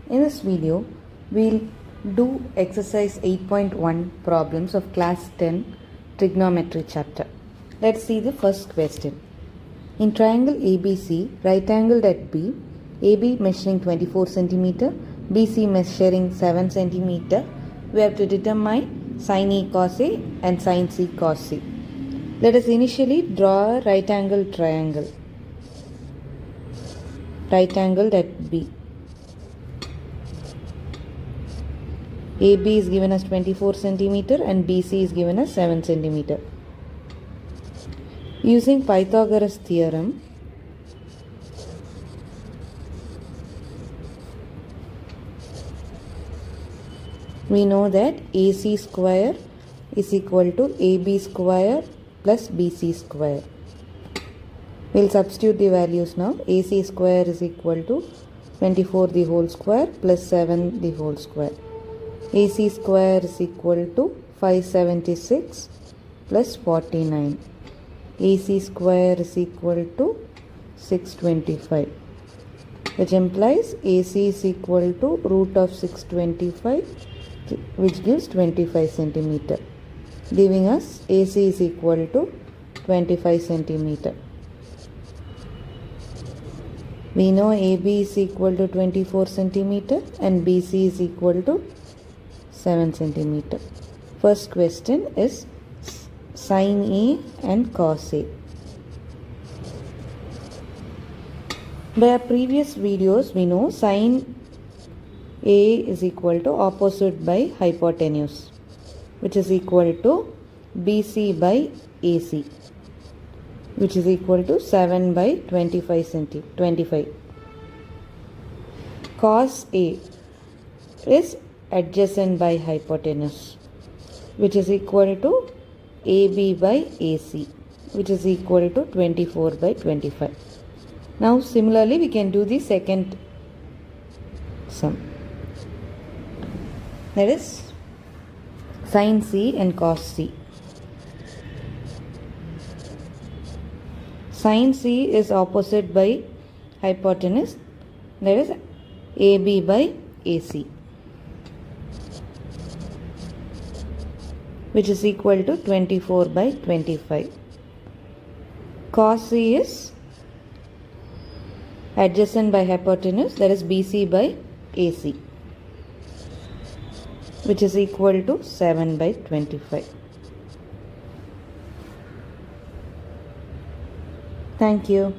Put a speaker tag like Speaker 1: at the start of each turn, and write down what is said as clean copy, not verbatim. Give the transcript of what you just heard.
Speaker 1: In this video, we'll do exercise 8.1 problems of class 10 trigonometry chapter. Let's see the first question. In triangle ABC, right angled at B, AB measuring 24 cm, BC measuring 7 cm, we have to determine sin A cos A and sin C cos C. Let us initially draw a right angled triangle. Right angled at B. AB is given as 24 cm and BC is given as 7 cm. Using Pythagoras theorem, we know that AC square is equal to AB square plus BC square. We'll substitute the values now. AC square is equal to 24 the whole square plus 7 the whole square. AC square is equal to 576 plus 49. AC square is equal to 625, which implies AC is equal to root of 625, which gives 25 centimeter, giving us AC is equal to 25 centimeter. We know AB is equal to 24 centimeter and BC is equal to 7 centimeter. First question is sin A and cos A. By our previous videos, we know sin A is equal to opposite by hypotenuse, which is equal to BC by AC, which is equal to 7 by 25. Cos A is adjacent by hypotenuse, which is equal to AB by AC, which is equal to 24 by 25. Now similarly we can do the second sum, that is sin C and cos C. Sin C is opposite by hypotenuse, that is AB by AC, which is equal to 24 by 25. Cos C is adjacent by hypotenuse, that is BC by AC, which is equal to 7 by 25. Thank you.